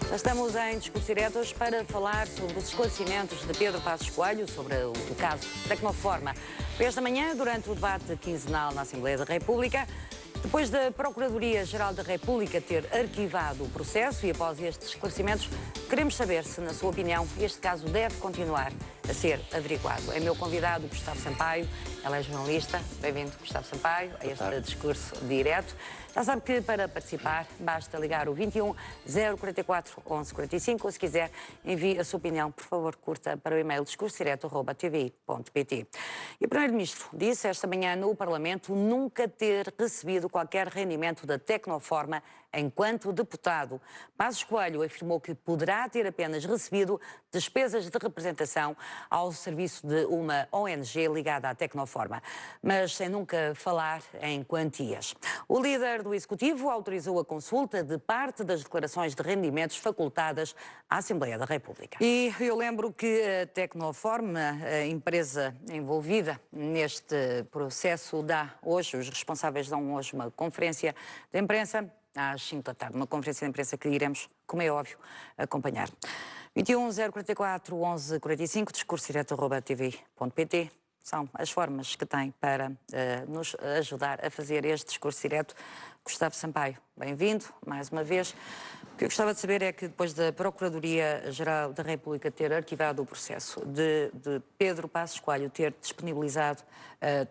Já estamos em Discurso Diretos para falar sobre os esclarecimentos de Pedro Passos Coelho sobre o caso Tecnoforma. Foi esta manhã, durante o debate quinzenal na Assembleia da República, depois da Procuradoria-Geral da República ter arquivado o processo e após estes esclarecimentos, queremos saber se, na sua opinião, este caso deve continuar a ser averiguado. É meu convidado Gustavo Sampaio, ela é jornalista. Bem-vindo, Gustavo Sampaio, a este Discurso Direto. Já sabe que para participar basta ligar o 21 044 11 45 ou, se quiser, envie a sua opinião, por favor, curta para o e-mail discursodireto@tvi.pt. E o Primeiro-Ministro disse esta manhã no Parlamento nunca ter recebido qualquer rendimento da Tecnoforma enquanto deputado. Passos Coelho afirmou que poderá ter apenas recebido despesas de representação ao serviço de uma ONG ligada à Tecnoforma, mas sem nunca falar em quantias. O líder do Executivo autorizou a consulta de parte das declarações de rendimentos facultadas à Assembleia da República. E eu lembro que a Tecnoforma, a empresa envolvida neste processo, os responsáveis dão hoje uma conferência de imprensa às 5 da tarde, uma conferência de imprensa que iremos, como é óbvio, acompanhar. 21 044 11 45, discursodireto@tvi.pt. São as formas que tem para nos ajudar a fazer este discurso direto. Gustavo Sampaio, bem-vindo mais uma vez. O que eu gostava de saber é que depois da Procuradoria-Geral da República ter arquivado o processo, de Pedro Passos Coelho ter disponibilizado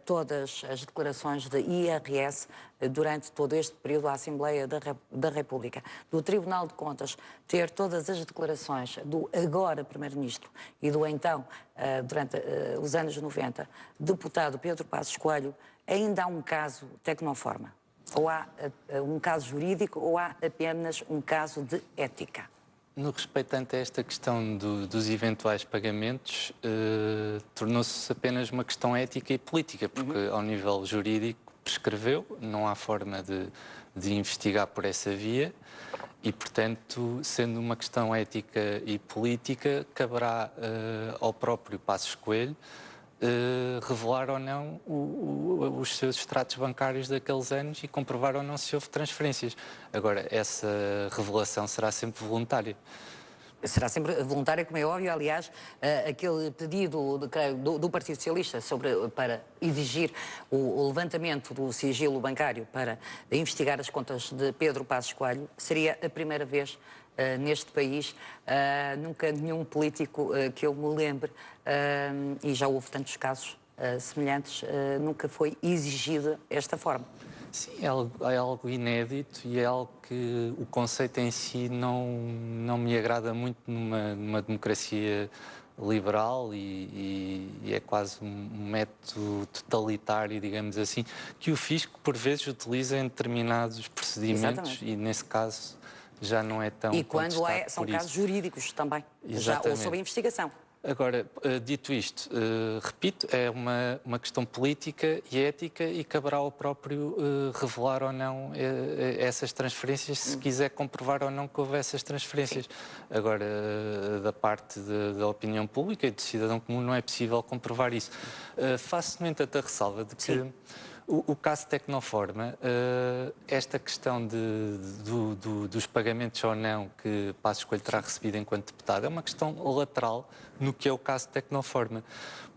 todas as declarações de IRS durante todo este período à Assembleia da República, do Tribunal de Contas ter todas as declarações do agora Primeiro-Ministro e do então, durante os anos 90, deputado Pedro Passos Coelho, ainda há um caso Tecnoforma? Ou há um caso jurídico ou há apenas um caso de ética? No respeitante a esta questão dos eventuais pagamentos, tornou-se apenas uma questão ética e política, porque ao nível jurídico prescreveu, não há forma de investigar por essa via e, portanto, sendo uma questão ética e política, caberá ao próprio Passos Coelho revelar ou não os seus extratos bancários daqueles anos e comprovar ou não se houve transferências. Agora, essa revelação será sempre voluntária. Será sempre voluntária, como é óbvio. Aliás, aquele pedido do Partido Socialista para exigir o levantamento do sigilo bancário para investigar as contas de Pedro Passos Coelho seria a primeira vez neste país. Nunca nenhum político que eu me lembre, e já houve tantos casos semelhantes, nunca foi exigida esta forma. Sim, é algo inédito e é algo que o conceito em si não me agrada muito numa democracia liberal e é quase um método totalitário, digamos assim, que o fisco por vezes utiliza em determinados procedimentos. Exatamente. E nesse caso já não é tão E quando são por casos isso. jurídicos também, já ou sob investigação. Agora, dito isto, repito, é uma questão política e ética e caberá ao próprio revelar ou não essas transferências, se quiser comprovar ou não que houve essas transferências. Sim. Agora, da parte da opinião pública e do cidadão comum não é possível comprovar isso. Faço, no entanto, a ressalva de que sim, o caso Tecnoforma, esta questão dos pagamentos ou não que Passos Coelho terá recebido enquanto deputado é uma questão lateral no que é o caso Tecnoforma,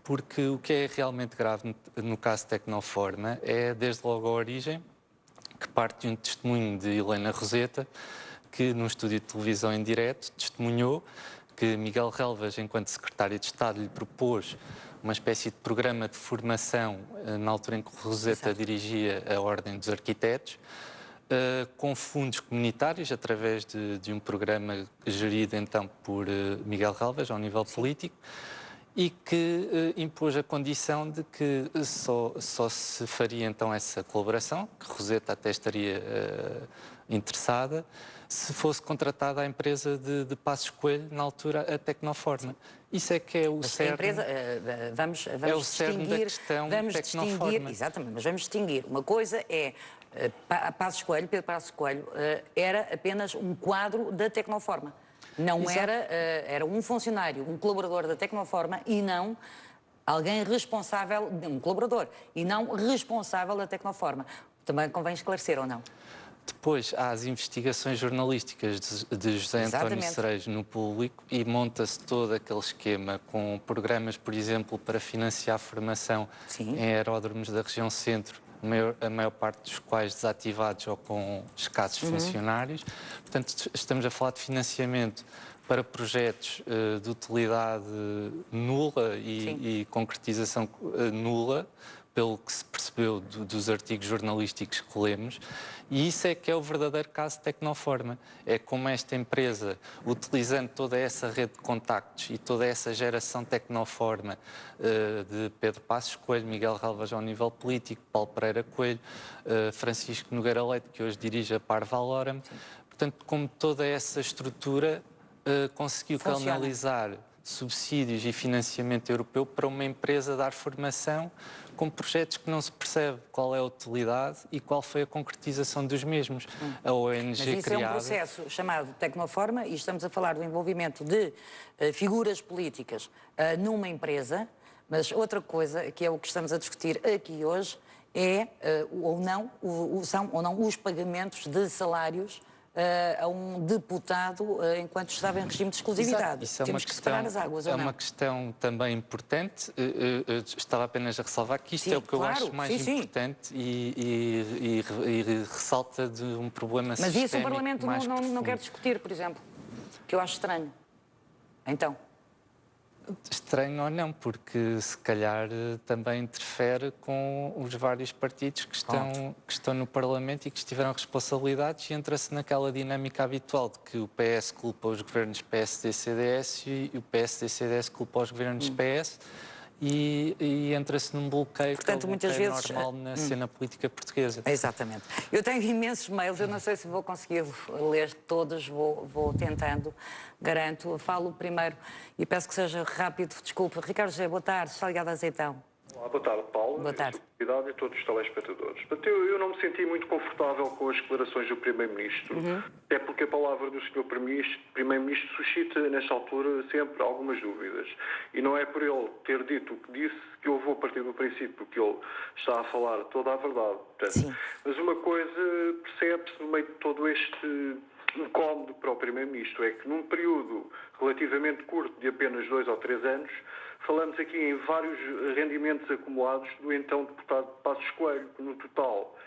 porque o que é realmente grave no caso Tecnoforma é, desde logo, a origem, que parte de um testemunho de Helena Roseta, que num estúdio de televisão em direto testemunhou que Miguel Relvas, enquanto secretário de Estado, lhe propôs uma espécie de programa de formação na altura em que Roseta dirigia a Ordem dos Arquitetos, com fundos comunitários, através de um programa gerido então por Miguel Relvas, ao nível político, e que impôs a condição de que só se faria então essa colaboração, que Roseta até estaria interessada, se fosse contratada a empresa de Passos Coelho, na altura a Tecnoforma. Isso é que é o cerne. Empresa, vamos é o cerne da questão Tecnoforma. Exatamente, mas vamos distinguir. Uma coisa é Pedro Passos Coelho era apenas um quadro da Tecnoforma. Não era um funcionário, um colaborador da Tecnoforma e não Alguém responsável, um colaborador, e não responsável da Tecnoforma. Também convém esclarecer, ou não? Depois há as investigações jornalísticas de José António Cerejo no Público e monta-se todo aquele esquema com programas, por exemplo, para financiar a formação em aeródromos da região centro, a maior parte dos quais desativados ou com escassos funcionários. Portanto, estamos a falar de financiamento para projetos de utilidade nula e concretização nula, pelo que se percebeu dos artigos jornalísticos que lemos, e isso é que é o verdadeiro caso de Tecnoforma. É como esta empresa, utilizando toda essa rede de contactos e toda essa geração Tecnoforma de Pedro Passos Coelho, Miguel Relvas ao nível político, Paulo Pereira Coelho, Francisco Nogueira Leite, que hoje dirige a Parvaloram, portanto, como toda essa estrutura conseguiu canalizar subsídios e financiamento europeu para uma empresa dar formação com projetos que não se percebe qual é a utilidade e qual foi a concretização dos mesmos. A ONG Mas isso criada... é um processo chamado Tecnoforma e estamos a falar do envolvimento de figuras políticas numa empresa, mas outra coisa, que é o que estamos a discutir aqui hoje, é são ou não os pagamentos de salários a um deputado enquanto estava em regime de exclusividade. Isso é Temos que separar as águas, ou não? É uma questão também importante. Eu estava apenas a ressalvar que isto é o que eu acho mais importante e ressalta de um problema sistémico. Mas isso o Parlamento não quer discutir, por exemplo, que eu acho estranho. Então... Estranho ou não, porque se calhar também interfere com os vários partidos que estão no Parlamento e que tiveram responsabilidades e entra-se naquela dinâmica habitual de que o PS culpa os governos PSD-CDS e o PSD-CDS culpa os governos PS e entra-se num bloqueio, portanto, muitas vezes normal na cena política portuguesa. Exatamente. Eu tenho imensos mails, eu não sei se vou conseguir ler todos, vou tentando, garanto. Falo primeiro e peço que seja rápido, desculpe. Ricardo José, boa tarde, está ligado a Azeitão. Olá, boa tarde, Paulo. Boa tarde. E a todos os telespectadores. Portanto, eu não me senti muito confortável com as declarações do Primeiro-Ministro, até porque a palavra do Sr. Primeiro-Ministro suscita, nesta altura, sempre algumas dúvidas. E não é por ele ter dito o que disse que eu vou partir do princípio que ele está a falar toda a verdade. Portanto, mas uma coisa percebe-se no meio de todo este incómodo para o Primeiro-Ministro, é que num período relativamente curto, de apenas 2 ou 3 anos, falamos aqui em vários rendimentos acumulados do então deputado Passos Coelho, que no total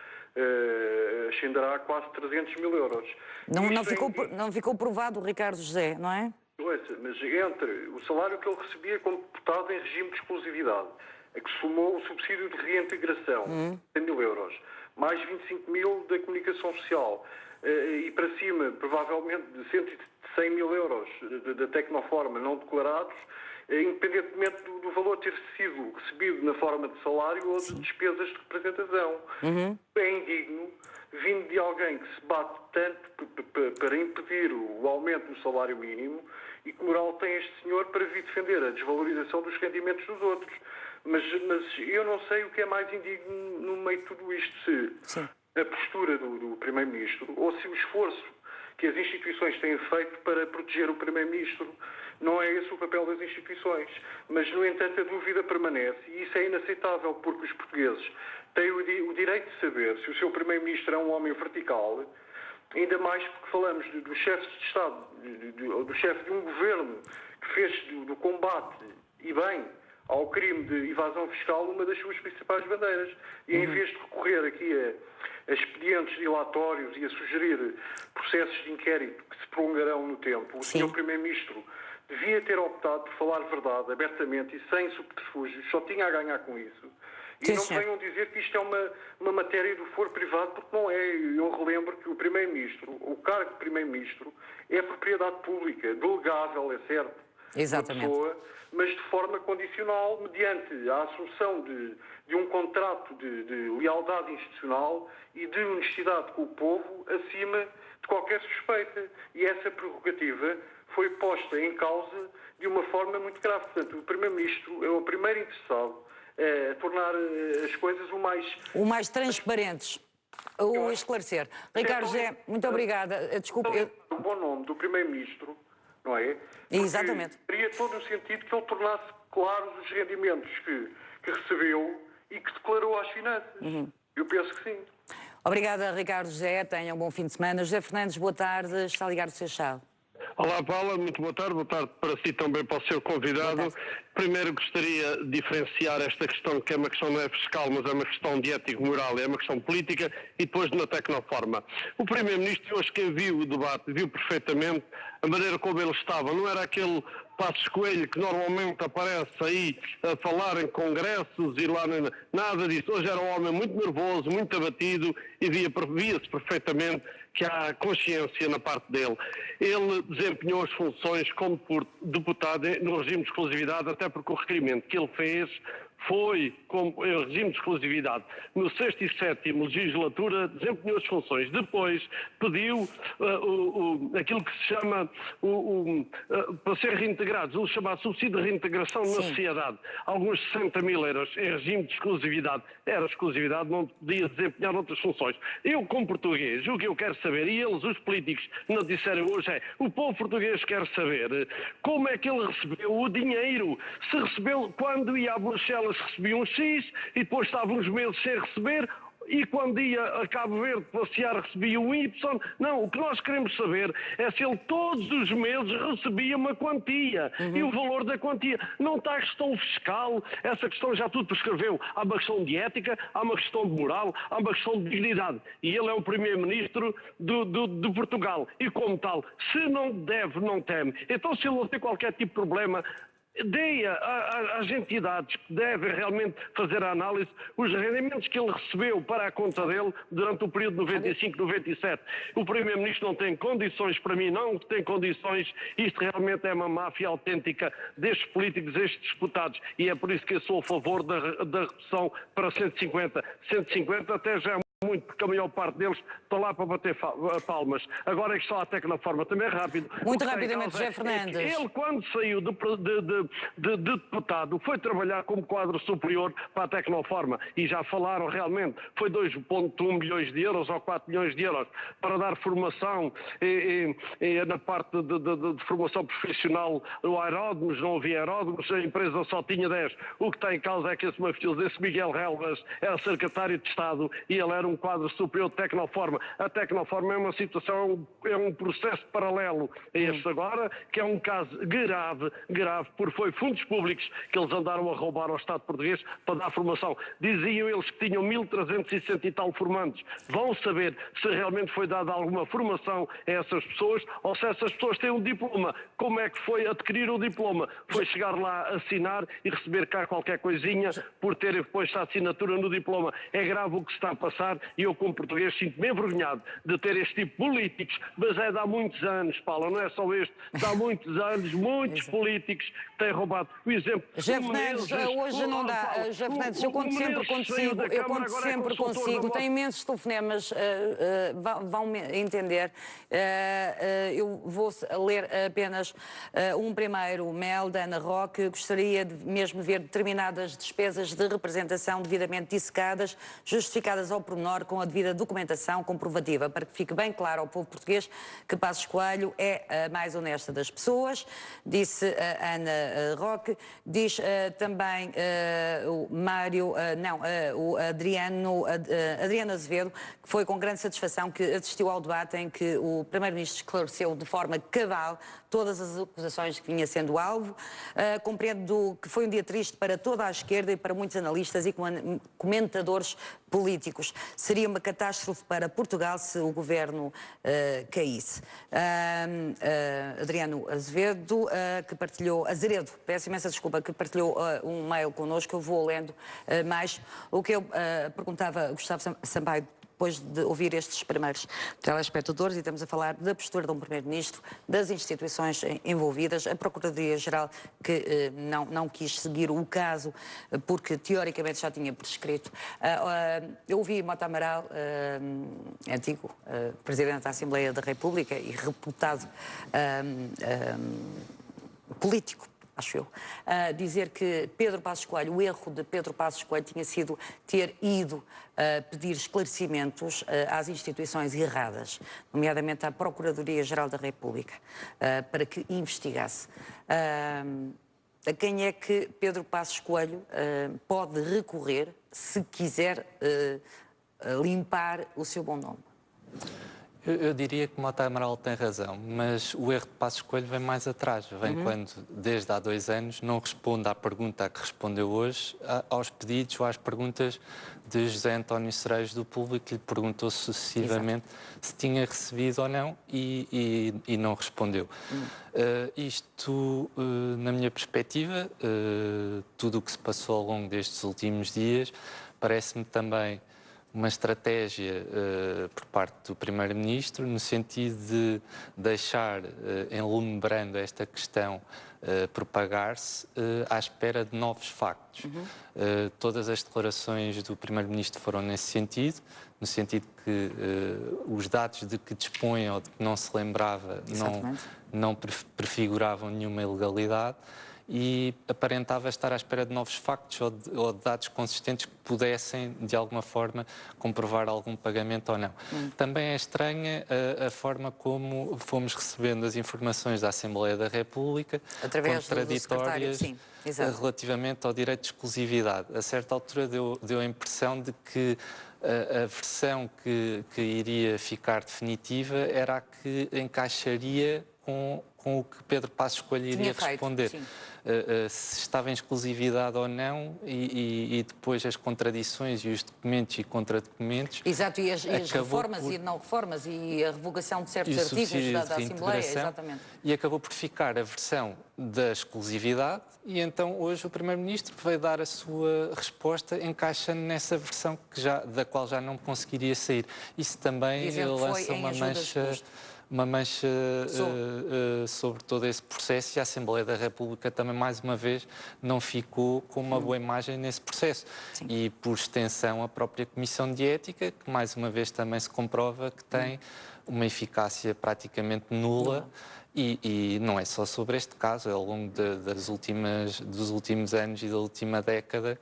ascenderá a quase 300 mil euros. Não ficou provado o Ricardo José, não é? Mas entre o salário que ele recebia como deputado em regime de exclusividade, a que somou o subsídio de reintegração, 100 mil euros, mais 25 mil da comunicação social, e para cima, provavelmente, de 100 mil euros da Tecnoforma não declarados, independentemente do valor ter sido recebido na forma de salário ou de despesas de representação. É indigno, vindo de alguém que se bate tanto para impedir o aumento do salário mínimo, e que moral tem este senhor para vir defender a desvalorização dos rendimentos dos outros. Mas eu não sei o que é mais indigno no meio de tudo isto, se a postura do Primeiro-Ministro ou se o esforço que as instituições têm feito para proteger o Primeiro-Ministro. Não é esse o papel das instituições. Mas, no entanto, a dúvida permanece e isso é inaceitável porque os portugueses têm o direito de saber se o seu Primeiro-Ministro é um homem vertical, ainda mais porque falamos do chefe de Estado, do chefe de um governo que fez do combate, e bem, ao crime de evasão fiscal uma das suas principais bandeiras. E em vez de recorrer aqui a expedientes dilatórios e a sugerir processos de inquérito que se prolongarão no tempo, o Sr. Primeiro-Ministro devia ter optado por falar verdade abertamente e sem subterfúgios, só tinha a ganhar com isso. E não venham dizer que isto é uma matéria do foro privado, porque não é. Eu relembro que o Primeiro-Ministro, o cargo de Primeiro-Ministro, é propriedade pública, delegável, é certo, Exatamente. pessoa, mas de forma condicional, mediante a assunção de um contrato de lealdade institucional e de honestidade com o povo, acima de qualquer suspeita. E essa prerrogativa foi posta em causa de uma forma muito grave. Portanto, o Primeiro-Ministro é o primeiro interessado a tornar as coisas o mais transparentes. O esclarecer. Ricardo José, muito obrigada. Desculpe. O bom nome do Primeiro-Ministro, não é? Porque Exatamente. teria todo o sentido que ele tornasse claros os rendimentos que recebeu e que declarou às finanças. Eu penso que sim. Obrigada, Ricardo José. Tenha um bom fim de semana. José Fernandes, boa tarde. Está ligado o Seixal. Olá, Paula, muito boa tarde para si também, para o seu convidado. Primeiro gostaria de diferenciar esta questão, que é uma questão não é fiscal, mas é uma questão de ético-moral, é uma questão política, e depois na tecnoforma. O Primeiro-Ministro, hoje quem viu o debate, viu perfeitamente a maneira como ele estava, não era aquele Passos Coelho que normalmente aparece aí a falar em congressos e lá nada disso. Hoje era um homem muito nervoso, muito abatido e via-se perfeitamente que há consciência na parte dele. Ele desempenhou as funções como deputado no regime de exclusividade, até porque o requerimento que ele fez foi como regime de exclusividade. No 6º e 7º legislatura desempenhou as funções. Depois pediu aquilo que se chama, para ser reintegrados, o chamado subsídio de reintegração na sociedade. Alguns 60 mil euros em regime de exclusividade. Era exclusividade, não podia desempenhar outras funções. Eu, como português, o que eu quero saber, e eles, os políticos, não disseram hoje, é o povo português quer saber como é que ele recebeu o dinheiro. Se recebeu quando ia a Bruxelas recebia um X e depois estava uns meses sem receber, e quando ia a Cabo Verde passear recebia um Y. Não, o que nós queremos saber é se ele todos os meses recebia uma quantia e o valor da quantia. Não está a questão fiscal, essa questão já tudo prescreveu. Há uma questão de ética, há uma questão de moral, há uma questão de dignidade. E ele é o Primeiro-Ministro de Portugal. E como tal, se não deve, não teme. Então se ele não tem qualquer tipo de problema, dê às entidades que devem realmente fazer a análise os rendimentos que ele recebeu para a conta dele durante o período de 95-97. O Primeiro-Ministro não tem condições, para mim não tem condições, isto realmente é uma máfia autêntica destes políticos, destes deputados, e é por isso que eu sou a favor da redução para 150. 150 até já é muito, porque a maior parte deles estão lá para bater palmas. Agora é que só a Tecnoforma também é rápido. Muito rapidamente, José Fernandes. Ele, quando saiu de deputado, foi trabalhar como quadro superior para a Tecnoforma. E já falaram realmente, foi 2,1 milhões de euros ou 4 milhões de euros para dar formação na parte de formação profissional no aeródromos, não havia aeródromos, a empresa só tinha 10. O que está em causa é que esse mafioso, esse Miguel Relvas, era secretário de Estado e ele era um quadro superior de Tecnoforma. A Tecnoforma é uma situação, é um processo paralelo a este agora, que é um caso grave, porque foi fundos públicos que eles andaram a roubar ao Estado português para dar formação. Diziam eles que tinham 1.360 e tal formandos. Vão saber se realmente foi dada alguma formação a essas pessoas ou se essas pessoas têm um diploma. Como é que foi adquirir o diploma? Foi chegar lá, assinar e receber cá qualquer coisinha por terem posto a assinatura no diploma. É grave o que se está a passar e eu, como português, sinto-me envergonhado de ter este tipo de políticos, mas é de há muitos anos, Paula, não é só este, de há muitos anos, muitos políticos têm roubado. O exemplo... José Fernandes, hoje não dá. José Fernandes, eu conto sempre consigo, tem imensos telefonemas, vão entender. Eu vou ler apenas um primeiro mail da Ana Roque. Gostaria de mesmo ver determinadas despesas de representação devidamente dissecadas, justificadas ao pormenor com a devida documentação comprovativa, para que fique bem claro ao povo português que Passos Coelho é a mais honesta das pessoas, disse a Ana Roque. Diz também o Adriano Azevedo, que foi com grande satisfação que assistiu ao debate em que o Primeiro-Ministro esclareceu de forma cabal todas as acusações que vinha sendo alvo. Compreendo que foi um dia triste para toda a esquerda e para muitos analistas e comentadores políticos. Seria uma catástrofe para Portugal se o governo caísse. Adriano Azevedo, que partilhou, Azeredo, peço imensa desculpa, que partilhou um mail connosco, eu vou lendo mais. O que eu perguntava a Gustavo Sampaio, depois de ouvir estes primeiros telespectadores, e estamos a falar da postura de um Primeiro-Ministro, das instituições envolvidas, a Procuradoria-Geral que não quis seguir o caso porque teoricamente já tinha prescrito. Eu ouvi Mota Amaral, antigo Presidente da Assembleia da República e reputado político, acho eu, dizer que Pedro Passos Coelho, o erro de Pedro Passos Coelho tinha sido ter ido pedir esclarecimentos às instituições erradas, nomeadamente à Procuradoria-Geral da República, para que investigasse. a quem é que Pedro Passos Coelho pode recorrer se quiser limpar o seu bom nome? Eu diria que Mota Amaral tem razão, mas o erro de Passos Coelho vem mais atrás. Vem quando, desde há 2 anos, não responde à pergunta a que respondeu hoje, aos pedidos ou às perguntas de José António Cereiros do Público, que lhe perguntou sucessivamente se tinha recebido ou não e não respondeu. Isto, na minha perspectiva, tudo o que se passou ao longo destes últimos dias, parece-me também uma estratégia por parte do Primeiro-Ministro no sentido de deixar enlumbrando esta questão propagar-se à espera de novos factos. Todas as declarações do Primeiro-Ministro foram nesse sentido, no sentido que os dados de que dispõe ou de que não se lembrava não prefiguravam nenhuma ilegalidade, e aparentava estar à espera de novos factos ou de dados consistentes que pudessem, de alguma forma, comprovar algum pagamento ou não. Também é estranha a forma como fomos recebendo as informações da Assembleia da República, através contraditórias do relativamente ao direito de exclusividade. A certa altura deu a impressão de que a versão que iria ficar definitiva era a que encaixaria com o que Pedro Passos Coelho iria responder. Se estava em exclusividade ou não, e depois as contradições e os documentos e contradocumentos. Exato, e as reformas e não reformas e a revogação de certos artigos da Assembleia, exatamente. E acabou por ficar a versão da exclusividade, e então hoje o Primeiro-Ministro veio dar a sua resposta encaixando nessa versão da qual já não conseguiria sair. Isso também lança uma mancha sobre todo esse processo, e a Assembleia da República também, mais uma vez, não ficou com uma boa imagem nesse processo. E, por extensão, a própria Comissão de Ética, que mais uma vez também se comprova que tem uma eficácia praticamente nula. E não é só sobre este caso, ao longo dos últimos anos e da última década,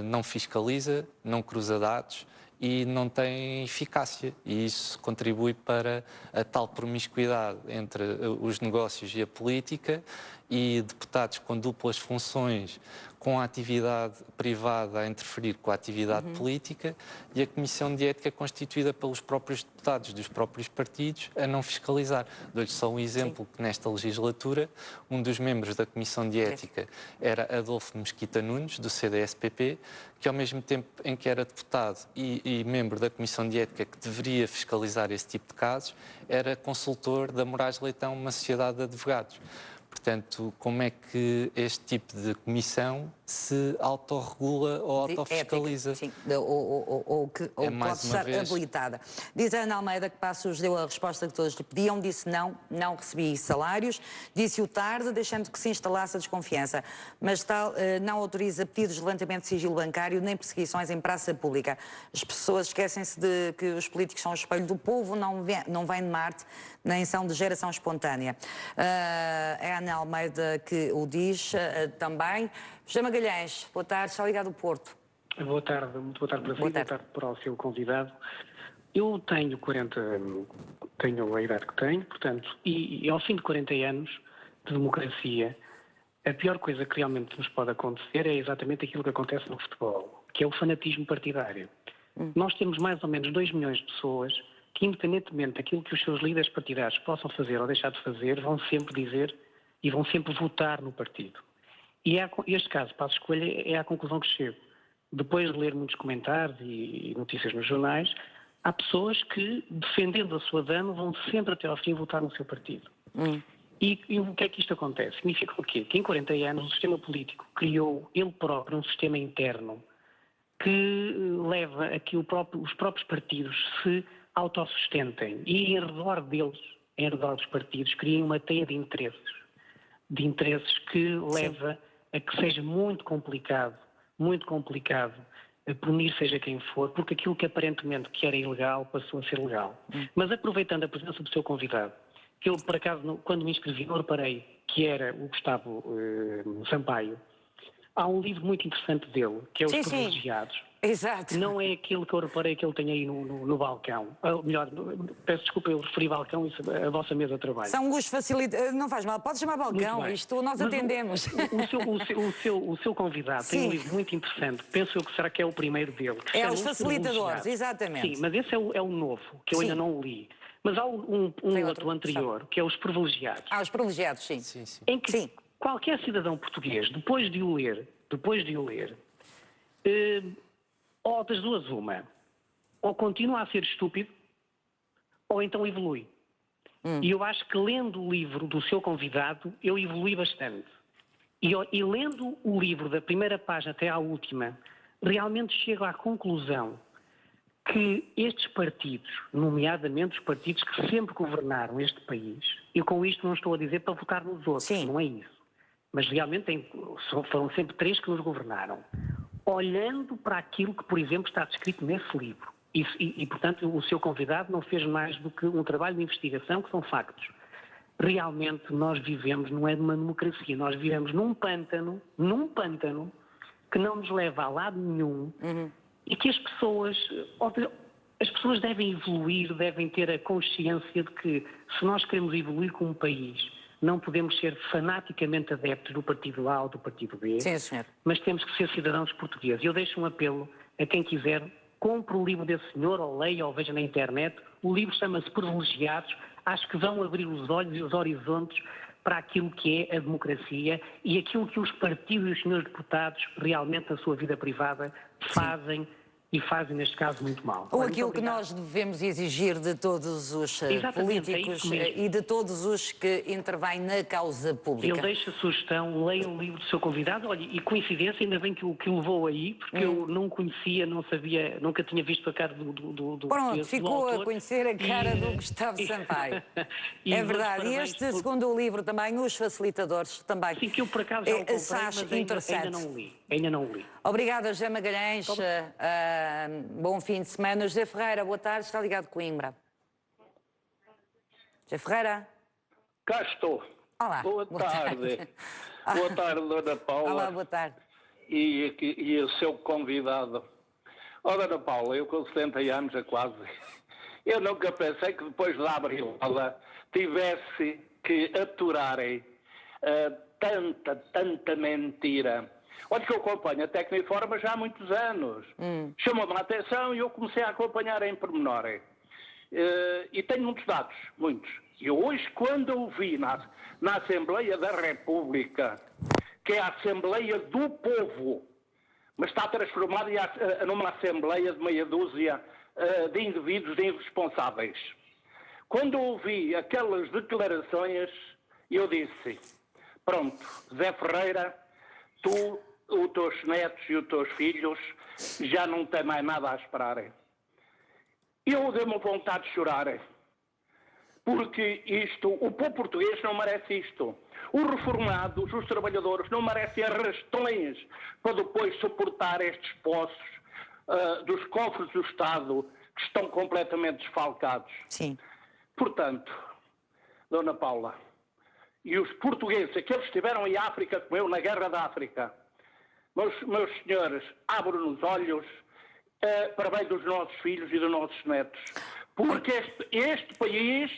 não fiscaliza, não cruza dados e não tem eficácia, e isso contribui para a tal promiscuidade entre os negócios e a política, e deputados com duplas funções, com a atividade privada a interferir com a atividade política, e a Comissão de Ética constituída pelos próprios deputados dos próprios partidos a não fiscalizar. Dou-lhe só um exemplo, que nesta legislatura um dos membros da Comissão de Ética era Adolfo Mesquita Nunes, do CDS-PP, que ao mesmo tempo em que era deputado e membro da Comissão de Ética que deveria fiscalizar esse tipo de casos, era consultor da Moraes Leitão, uma sociedade de advogados. Portanto, como é que este tipo de comissão se autorregula ou autofiscaliza? Sim, ou pode estar habilitada. Diz a Ana Almeida que Passos deu a resposta que todos lhe pediam, disse não recebi salários, disse-o tarde, deixando que se instalasse a desconfiança, mas tal não autoriza pedidos de levantamento de sigilo bancário nem perseguições em praça pública. As pessoas esquecem-se de que os políticos são o espelho do povo, não vêm de Marte, nem são de geração espontânea. É a Ana Almeida que o diz também. José Magalhães, boa tarde, está ligado ao Porto. Boa tarde, muito boa tarde para si, boa tarde para o seu convidado. Eu tenho a idade que tenho, portanto, e ao fim de 40 anos de democracia, a pior coisa que realmente nos pode acontecer é exatamente aquilo que acontece no futebol, que é o fanatismo partidário. Nós temos mais ou menos 2 milhões de pessoas que, independentemente daquilo que os seus líderes partidários possam fazer ou deixar de fazer, vão sempre dizer e vão sempre votar no partido. E este caso, Passos Coelho, é à conclusão que chego. Depois de ler muitos comentários e notícias nos jornais, há pessoas que, defendendo a sua dama, vão sempre até ao fim votar no seu partido. E o que é que isto acontece? Significa o quê? Que em 40 anos o sistema político criou ele próprio um sistema interno que leva a que os próprios partidos se autossustentem e em redor deles, em redor dos partidos, criem uma teia de interesses que leva a que seja muito complicado punir seja quem for, porque aquilo que aparentemente que era ilegal passou a ser legal. Mas aproveitando a presença do seu convidado, que eu por acaso, quando me inscrevi, não reparei que era o Gustavo Sampaio, Há um livro muito interessante dele, que é Os Sim, Privilegiados. Exato. Não é aquele que eu reparei que ele tem aí no balcão. Ou melhor, peço desculpa, eu referi balcão, isso, a vossa mesa de trabalho. São os facilitadores. Não faz mal, pode chamar balcão, isto nós atendemos. O seu convidado tem um livro muito interessante, penso eu que será que é o primeiro dele. Que é Os Facilitadores, exatamente. Sim, mas esse é o novo, que eu ainda não li. Mas há um outro anterior, que é Os Privilegiados. Os Privilegiados, sim. Em que qualquer cidadão português, depois de o ler, ou das duas uma, ou continua a ser estúpido, ou então evolui. E eu acho que lendo o livro do seu convidado, eu evolui bastante. E lendo o livro da primeira página até à última, realmente chego à conclusão que estes partidos, nomeadamente os partidos que sempre governaram este país, e com isto não estou a dizer para votar nos outros, não é isso, mas realmente foram sempre 3 que nos governaram, olhando para aquilo que, por exemplo, está descrito nesse livro. E, portanto, o seu convidado não fez mais do que um trabalho de investigação, que são factos. Realmente nós vivemos, não é numa democracia, nós vivemos num pântano que não nos leva a lado nenhum e que as pessoas devem evoluir, devem ter a consciência de que se nós queremos evoluir como país, não podemos ser fanaticamente adeptos do partido A ou do partido B, mas temos que ser cidadãos portugueses. Eu deixo um apelo a quem quiser, compre o livro desse senhor, ou leia, ou veja na internet. O livro chama-se Privilegiados. Acho que vão abrir os olhos e os horizontes para aquilo que é a democracia e aquilo que os partidos e os senhores deputados realmente na sua vida privada fazem. E fazem, neste caso, muito mal. Ou aquilo que nós devemos exigir de todos os políticos e de todos os que intervêm na causa pública. Eu deixo a sugestão, leiam o livro do seu convidado. Olha, e coincidência, ainda bem que o levou aí, porque eu não conhecia, não sabia, nunca tinha visto a cara do Pronto, ficou a conhecer a cara do Gustavo Sampaio. É verdade. E este segundo livro também, Os Facilitadores, também. Sim, que eu por acaso já o comprei, mas ainda não li. Obrigada, José Magalhães. Bom fim de semana. José Ferreira, boa tarde. Está ligado de Coimbra. José Ferreira? Cá estou. Olá. Boa tarde. Boa tarde, Dona Paula. Olá, boa tarde. E o seu convidado. Dona Paula, eu com 70 anos quase, eu nunca pensei que depois da Abril tivesse que aturarem tanta mentira. Olha que eu acompanho a Tecnoinforma já há muitos anos. Chamou-me a atenção e eu comecei a acompanhar em pormenor. E tenho muitos dados, muitos. E hoje, quando eu vi na Assembleia da República, que é a Assembleia do Povo, mas está transformada numa Assembleia de meia dúzia de indivíduos irresponsáveis. Quando eu ouvi aquelas declarações, eu disse, pronto, Zé Ferreira, tu, os teus netos e os teus filhos já não têm mais nada a esperar. Eu dei-me vontade de chorar, porque o povo português não merece isto. Os reformados, os trabalhadores, não merecem arrastões para depois suportar estes poços dos cofres do Estado que estão completamente desfalcados. Sim. Portanto, Dona Paula, e os portugueses, aqueles que estiveram em África como eu, na Guerra da África, meus senhores, abram os olhos para bem dos nossos filhos e dos nossos netos. Porque este país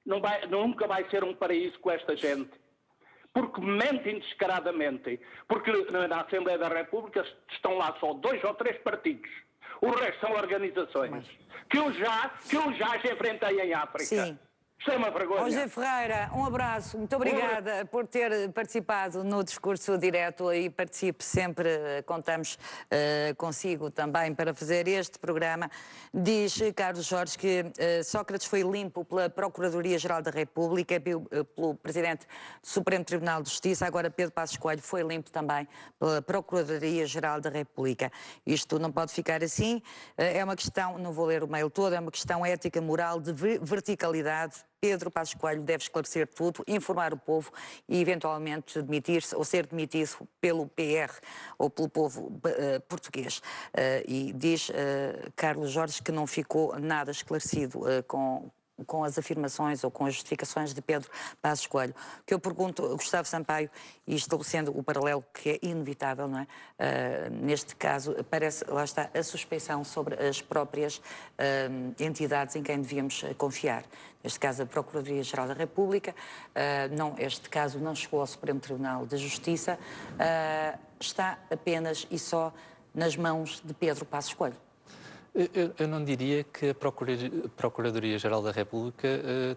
nunca vai ser um paraíso com esta gente. Porque mentem descaradamente. Porque na Assembleia da República estão lá só 2 ou 3 partidos. O resto são organizações. Que eu já enfrentei em África. Sim. Isso é uma vergonha. José Ferreira, um abraço. Muito obrigada por ter participado no discurso direto e participe sempre. Contamos consigo também para fazer este programa. Diz Carlos Jorge que Sócrates foi limpo pela Procuradoria-Geral da República, pelo Presidente do Supremo Tribunal de Justiça. Agora Pedro Passos Coelho foi limpo também pela Procuradoria-Geral da República. Isto não pode ficar assim. É uma questão, não vou ler o mail todo, é uma questão ética, moral, de verticalidade. Pedro Passos Coelho deve esclarecer tudo, informar o povo e eventualmente demitir-se ou ser demitido pelo PR ou pelo povo português. E diz Carlos Jorge que não ficou nada esclarecido com com as afirmações ou com as justificações de Pedro Passos Coelho. O que eu pergunto, Gustavo Sampaio, e estabelecendo o paralelo que é inevitável, não é? Neste caso, parece, lá está, a suspeição sobre as próprias entidades em quem devíamos confiar. Neste caso, a Procuradoria-Geral da República, este caso não chegou ao Supremo Tribunal de Justiça, está apenas e só nas mãos de Pedro Passos Coelho. Eu não diria que a Procuradoria-Geral da República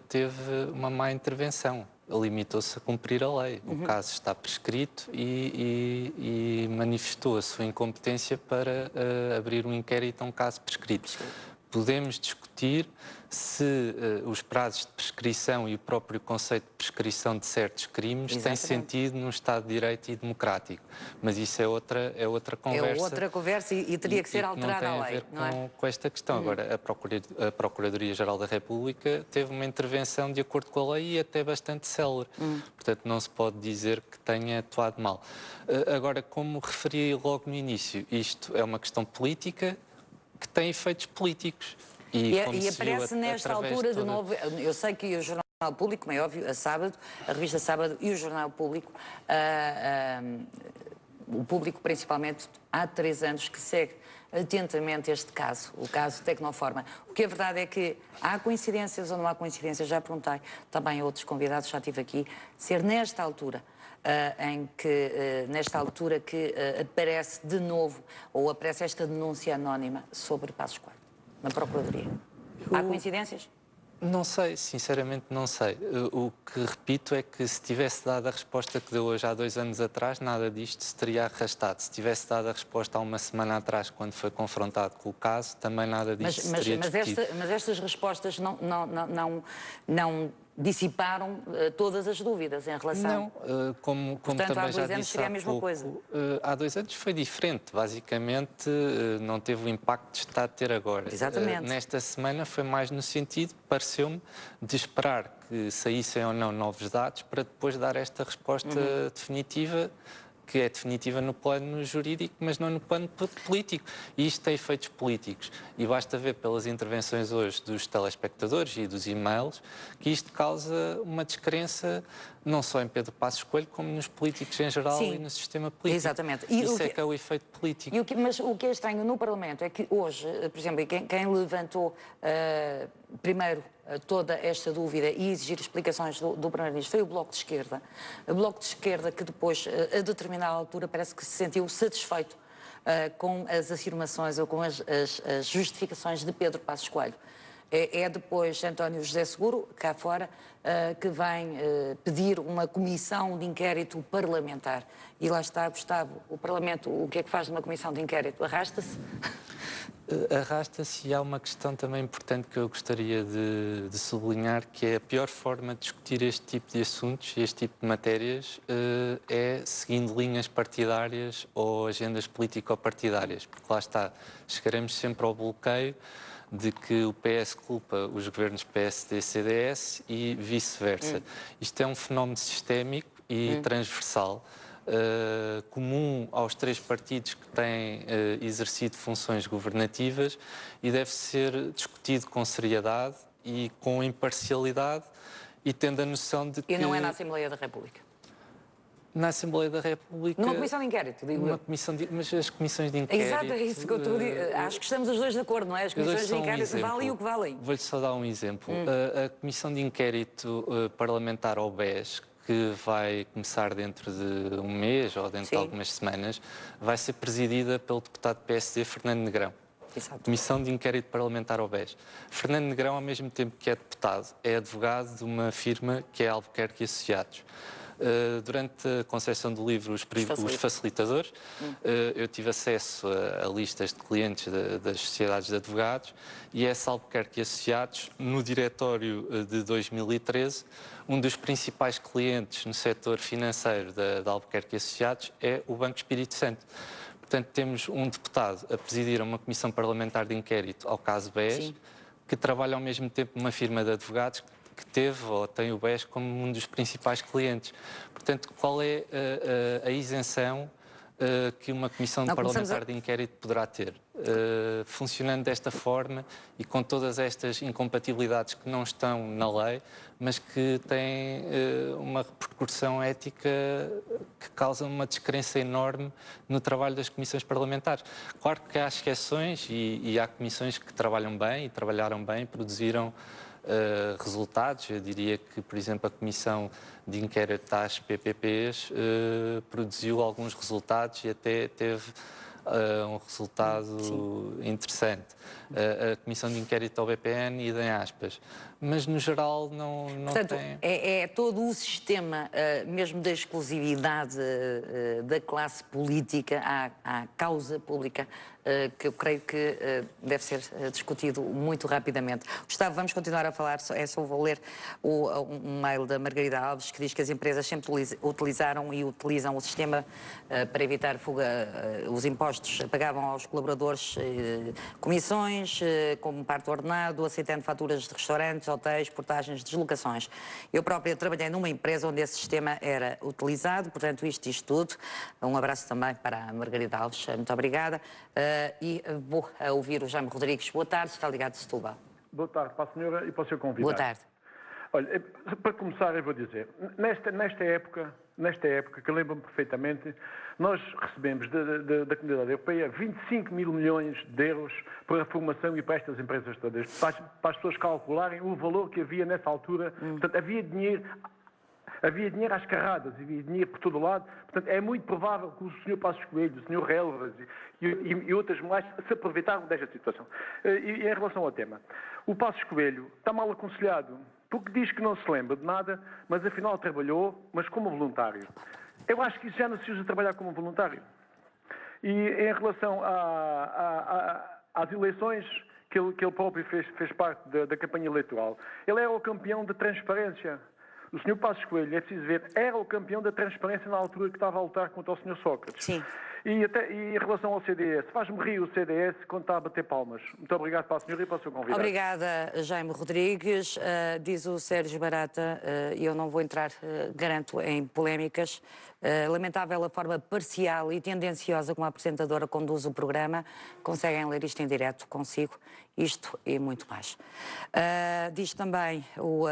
teve uma má intervenção. Limitou-se a cumprir a lei. O caso está prescrito e manifestou a sua incompetência para abrir um inquérito a um caso prescrito. Podemos discutir se os prazos de prescrição e o próprio conceito de prescrição de certos crimes têm sentido num Estado de Direito e democrático. Mas isso é outra conversa. É outra conversa e teria que ser alterada a lei. Não tem a ver com esta questão. Agora, a Procuradoria-Geral da República teve uma intervenção de acordo com a lei e até bastante célere. Portanto, não se pode dizer que tenha atuado mal. Agora, como referi logo no início, isto é uma questão política que tem efeitos políticos. E aparece nesta altura de novo, eu sei que o Jornal Público, como é óbvio, a revista Sábado e o Jornal Público, o público principalmente, há 3 anos que segue atentamente este caso, o caso Tecnoforma. O que é verdade é que há coincidências ou não há coincidências, já perguntei também a outros convidados, já estive aqui, ser nesta altura que aparece de novo, ou aparece esta denúncia anónima sobre Passos Coelho, na Procuradoria. Há coincidências? Não sei, sinceramente não sei. O que repito é que se tivesse dado a resposta que deu hoje há 2 anos atrás, nada disto se teria arrastado. Se tivesse dado a resposta há uma semana atrás, quando foi confrontado com o caso, também nada disto se teria discutido. Mas estas respostas não dissiparam todas as dúvidas em relação... Não, como portanto, também há 2 já anos disse seria há a mesma pouco, coisa. Há 2 anos foi diferente. Basicamente, não teve o impacto que está a ter agora. Exatamente. Nesta semana foi mais no sentido, pareceu-me, de esperar que saíssem ou não novos dados para depois dar esta resposta definitiva, que é definitiva no plano jurídico, mas não no plano político. E isto tem efeitos políticos. E basta ver pelas intervenções hoje dos telespectadores e dos e-mails que isto causa uma descrença não só em Pedro Passos Coelho, como nos políticos em geral. Sim, e no sistema político. Exatamente. Isso é que é o efeito político. Mas o que é estranho no Parlamento é que hoje, por exemplo, quem levantou primeiro toda esta dúvida e exigir explicações do Primeiro-Ministro foi o Bloco de Esquerda. O Bloco de Esquerda que depois, a determinada altura, parece que se sentiu satisfeito com as afirmações ou com as justificações de Pedro Passos Coelho. É depois António José Seguro, cá fora, que vem pedir uma comissão de inquérito parlamentar. E lá está, Gustavo, o Parlamento, o que é que faz de uma comissão de inquérito? Arrasta-se? Arrasta-se, e há uma questão também importante que eu gostaria de sublinhar, que é a pior forma de discutir este tipo de assuntos e este tipo de matérias é seguindo linhas partidárias ou agendas político-partidárias, porque lá está, chegaremos sempre ao bloqueio de que o PS culpa os governos PSD-CDS e vice-versa. Isto é um fenómeno sistémico e transversal, comum aos 3 partidos que têm exercido funções governativas e deve ser discutido com seriedade e com imparcialidade e tendo a noção de que... E não é na Assembleia da República? Na Assembleia da República... Numa comissão de inquérito, digo eu. Mas as comissões de inquérito... Exato, é isso que eu estou a dizer. Acho que estamos os dois de acordo, não é? As comissões de inquérito valem o que valem. Vou-lhe só dar um exemplo. A Comissão de Inquérito Parlamentar ao BES, que vai começar dentro de um mês ou dentro de algumas semanas, vai ser presidida pelo deputado PSD Fernando Negrão. Exato. Comissão de Inquérito Parlamentar ao BES. Fernando Negrão, ao mesmo tempo que é deputado, é advogado de uma firma que é Albuquerque e Associados. Durante a concepção do livro Os Facilitadores, eu tive acesso a listas de clientes das sociedades de advogados e essa Albuquerque e Associados, no diretório de 2013, um dos principais clientes no setor financeiro da Albuquerque e Associados é o Banco Espírito Santo. Portanto, temos um deputado a presidir uma comissão parlamentar de inquérito ao caso BES, que trabalha ao mesmo tempo numa firma de advogados que teve ou tem o BES como um dos principais clientes. Portanto, qual é a isenção que uma comissão parlamentar de inquérito poderá ter. Funcionando desta forma e com todas estas incompatibilidades que não estão na lei, mas que têm uma repercussão ética que causa uma descrença enorme no trabalho das comissões parlamentares. Claro que há exceções e há comissões que trabalham bem e trabalharam bem, produziram resultados. Eu diria que, por exemplo, a Comissão de Inquérito às PPPs produziu alguns resultados e até teve um resultado interessante. A Comissão de Inquérito ao BPN, idem aspas. Mas, no geral, não Portanto, tem... é todo o sistema, mesmo da exclusividade da classe política à causa pública, que eu creio que deve ser discutido muito rapidamente. Gustavo, vamos continuar a falar, só vou ler um mail da Margarida Alves, que diz que as empresas sempre utilizaram e utilizam o sistema para evitar fuga. Os impostos pagavam aos colaboradores comissões, como parte do ordenado, aceitando faturas de restaurantes, hotéis, portagens, deslocações. Eu própria trabalhei numa empresa onde esse sistema era utilizado, portanto isto diz tudo. Um abraço também para a Margarida Alves, muito obrigada. E vou ouvir o Jaime Rodrigues. Boa tarde, está ligado de Setúbal. Boa tarde para a senhora e para o seu convidado. Boa tarde. Olha, para começar eu vou dizer, nesta época, que eu lembro-me perfeitamente, nós recebemos da Comunidade Europeia 25 mil milhões de euros para a formação e para estas empresas todas, para as pessoas calcularem o valor que havia nessa altura. Portanto, havia dinheiro às carradas, havia dinheiro por todo lado. Portanto, é muito provável que o Sr. Passos Coelho, o Sr. Relvas e outras mais se aproveitaram desta situação. E em relação ao tema, o Passos Coelho está mal aconselhado, porque diz que não se lembra de nada, mas afinal trabalhou, mas como voluntário. Eu acho que isso já não se usa trabalhar como voluntário. E em relação às eleições que ele próprio fez parte da campanha eleitoral, ele era o campeão da transparência. O Sr. Passos Coelho, é preciso ver, era o campeão da transparência na altura que estava a lutar contra o Sr. Sócrates. Sim. E em relação ao CDS, faz-me rir o CDS quando está a bater palmas. Muito obrigado para a senhora e para o seu convidado. Obrigada, Jaime Rodrigues. Diz o Sérgio Barata, e eu não vou entrar, garanto, em polémicas. Lamentável a forma parcial e tendenciosa como a apresentadora conduz o programa. Conseguem ler isto em direto consigo? Isto e muito mais. Diz também o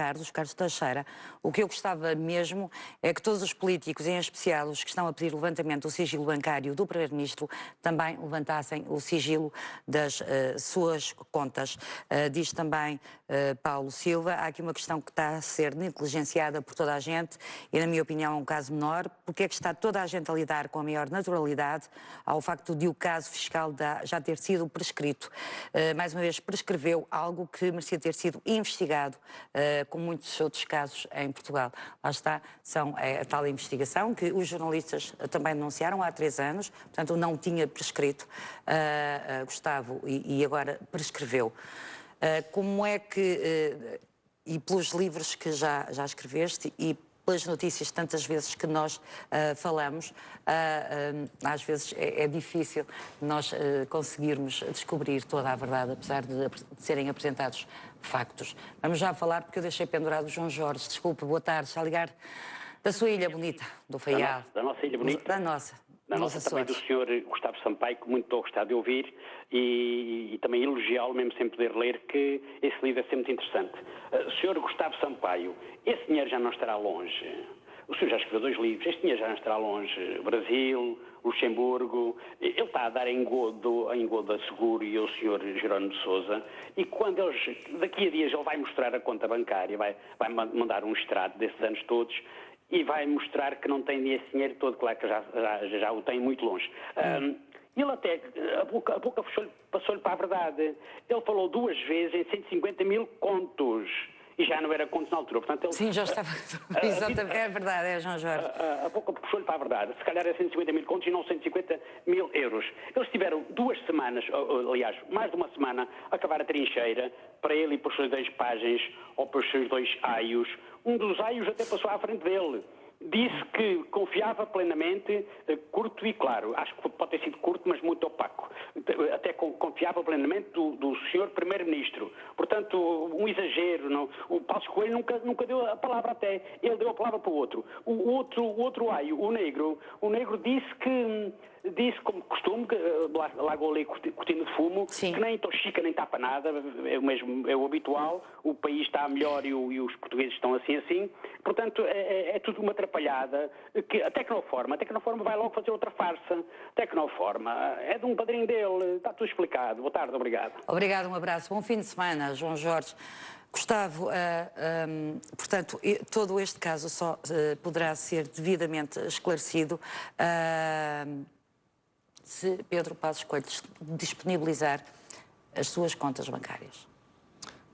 Carlos Teixeira, o que eu gostava mesmo é que todos os políticos, em especial os que estão a pedir o levantamento do sigilo bancário do Primeiro-Ministro, também levantassem o sigilo das suas contas. Diz também Paulo Silva, há aqui uma questão que está a ser negligenciada por toda a gente e, na minha opinião, é um caso menor. Porque é que está toda a gente a lidar com a maior naturalidade ao facto de o caso fiscal já ter sido prescrito? Mais uma vez, prescreveu algo que merecia ter sido investigado, como muitos outros casos em Portugal. Lá está, a tal investigação que os jornalistas também denunciaram há 3 anos, portanto não tinha prescrito, Gustavo, e agora prescreveu. Como é que, e pelos livros que já escreveste e pelas notícias tantas vezes que nós falamos, às vezes é difícil nós conseguirmos descobrir toda a verdade, apesar de serem apresentados factos. Vamos já falar, porque eu deixei pendurado o João Jorge. Desculpe, boa tarde, está a ligar da sua ilha bonita, do Faial. Da nossa ilha bonita? Da nossa. Da nossa também, do Sr. Gustavo Sampaio, que muito estou a gostar de ouvir e também elogiá-lo, mesmo sem poder ler, que esse livro é sempre muito interessante. Sr. Gustavo Sampaio, esse dinheiro já não estará longe. O senhor já escreveu 2 livros, este dinheiro já não estará longe. Brasil, Luxemburgo, ele está a dar em Godo a Seguro e ao Sr. Jerónimo de Sousa, e quando eles, daqui a dias, ele vai mostrar a conta bancária, vai mandar um extrato desses anos todos, e vai mostrar que não tem esse dinheiro todo, claro que já o tem muito longe. Ele até, a boca passou-lhe para a verdade. Ele falou 2 vezes em 150 mil contos. E já não era contos na altura. Portanto, ele, sim, já estava. Exatamente, é verdade, é João Jorge. A boca puxou-lhe para a verdade. Se calhar é 150 mil contos e não 150 mil euros. Eles tiveram 2 semanas, aliás, mais de uma semana, a acabar a trincheira, para ele e para os seus 2 pajens, ou para os seus 2 aios. Um dos aios até passou à frente dele. Disse que confiava plenamente, curto e claro, acho que pode ter sido curto, mas muito opaco, até confiava plenamente do Sr. Primeiro-Ministro. Portanto, portanto, um exagero. Não? O Passos Coelho nunca deu a palavra até. Ele deu a palavra para o outro. O outro aio, o negro disse, como costume, que largou ali cortina de fumo, Sim. que nem toxica nem tapa nada, é o habitual, o país está melhor e os portugueses estão assim. Portanto, é tudo uma atrapalhada. Que a Tecnoforma vai logo fazer outra farsa. Tecnoforma é de um padrinho dele, está tudo explicado. Boa tarde, obrigado. Obrigado, um abraço. Bom fim de semana, João Jorge. Gustavo, portanto, todo este caso só poderá ser devidamente esclarecido se Pedro Passos Coelho disponibilizar as suas contas bancárias.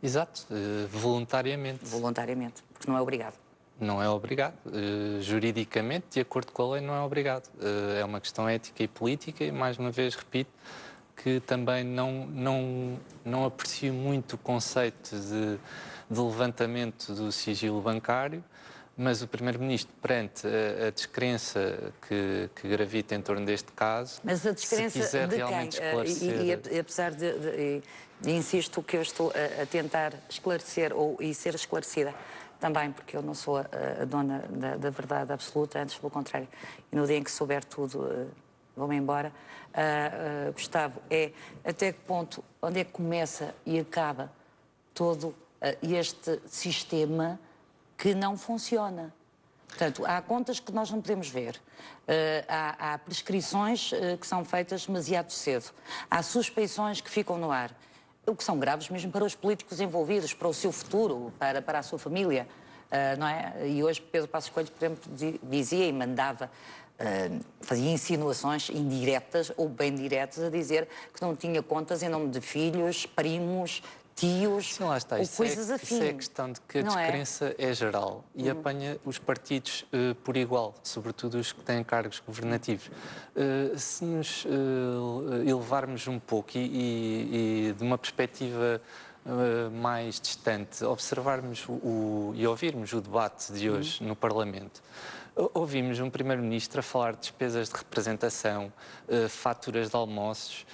Exato, voluntariamente. Voluntariamente, porque não é obrigado. Não é obrigado. Juridicamente, de acordo com a lei, não é obrigado. É uma questão ética e política e, mais uma vez, repito, que também não aprecio muito o conceito de levantamento do sigilo bancário, mas o Primeiro-Ministro, perante a descrença que gravita em torno deste caso, mas a descrença se quiser de realmente quem? esclarecer... E apesar de insisto que eu estou a tentar esclarecer e ser esclarecida também, porque eu não sou a dona da verdade absoluta, antes pelo contrário. E no dia em que souber tudo, vou-me embora. Gustavo, até que ponto, onde é que começa e acaba todo este sistema que não funciona? Portanto, há contas que nós não podemos ver, há prescrições que são feitas demasiado cedo, há suspeições que ficam no ar, o que são graves mesmo para os políticos envolvidos, para o seu futuro, para a sua família, não é? E hoje Pedro Passos Coelho, por exemplo, dizia e mandava, fazia insinuações indiretas ou bem diretas a dizer que não tinha contas em nome de filhos, primos, tios, sim, lá está. ou coisas afins. Isso é a questão de que a descrença é geral e apanha os partidos por igual, sobretudo os que têm cargos governativos. Se nos elevarmos um pouco e de uma perspectiva mais distante, observarmos e ouvirmos o debate de hoje no Parlamento, ouvimos um Primeiro-Ministro a falar de despesas de representação, faturas de almoços,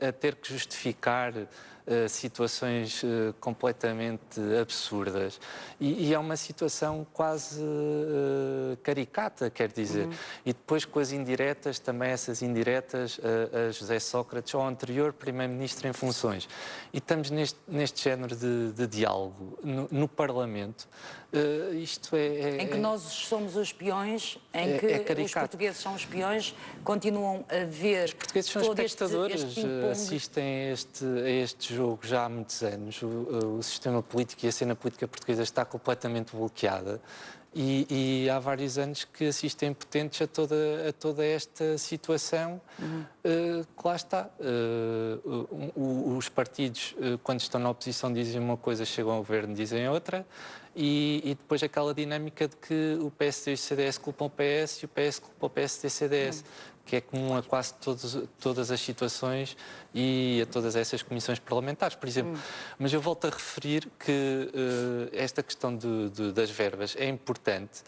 a ter que justificar situações completamente absurdas. E é uma situação quase caricata, quer dizer. E depois com as indiretas, também essas indiretas a José Sócrates, ao anterior Primeiro-Ministro em funções. E estamos neste género de diálogo no Parlamento. Isto em que nós somos os espiões, em que os portugueses são os espiões, continuam a ver... Os portugueses são espectadores, assistem a este jogo já há muitos anos. O sistema político e a cena política portuguesa está completamente bloqueada e há vários anos que assistem impotentes a toda esta situação. Que lá está. Os partidos, quando estão na oposição, dizem uma coisa, chegam ao governo, dizem outra. E depois aquela dinâmica de que o PSD e o CDS culpam o PS e o PS culpa o PSD e o CDS, que é comum a quase todas as situações e a todas essas comissões parlamentares, por exemplo. Mas eu volto a referir que esta questão das verbas é importante,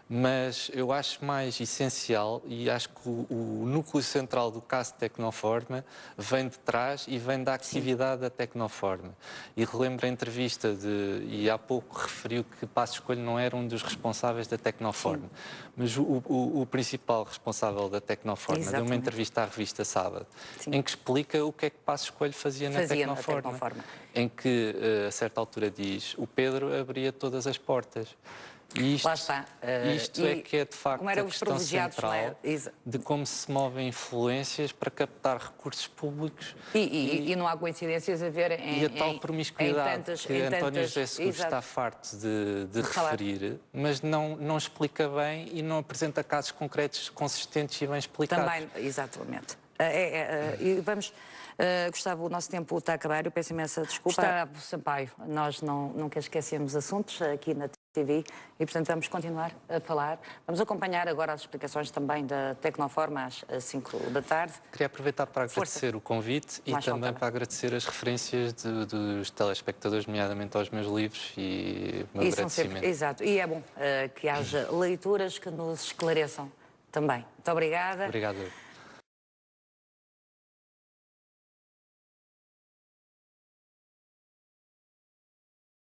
mas eu acho mais essencial e acho que o núcleo central do caso de Tecnoforma vem de trás e vem da atividade da Tecnoforma. E relembro a entrevista e há pouco referiu que Passos Coelho não era um dos responsáveis da Tecnoforma, mas o principal responsável da Tecnoforma deu uma entrevista à revista Sábado, em que explica o que é que Passos Coelho fazia na Tecnoforma, em que a certa altura diz: o Pedro abria todas as portas. Isto, lá está. Isto é que é, de facto, a questão central de como se movem influências para captar recursos públicos. E não há coincidências a ver e a tal promiscuidade que António José Seguro está farto de referir, mas não explica bem e não apresenta casos concretos, consistentes e bem explicados. Também, exatamente. E vamos... Gustavo, o nosso tempo está a acabar, eu peço imensa desculpa. Gustavo Sampaio, nós nunca esquecemos assuntos aqui na TV e, portanto, vamos continuar a falar. Vamos acompanhar agora as explicações também da Tecnoforma às 5 da tarde. Queria aproveitar para agradecer o convite e também para agradecer as referências dos telespectadores, nomeadamente aos meus livros, e o meu agradecimento. Exato, e é bom que haja leituras que nos esclareçam também. Muito obrigada. Obrigado.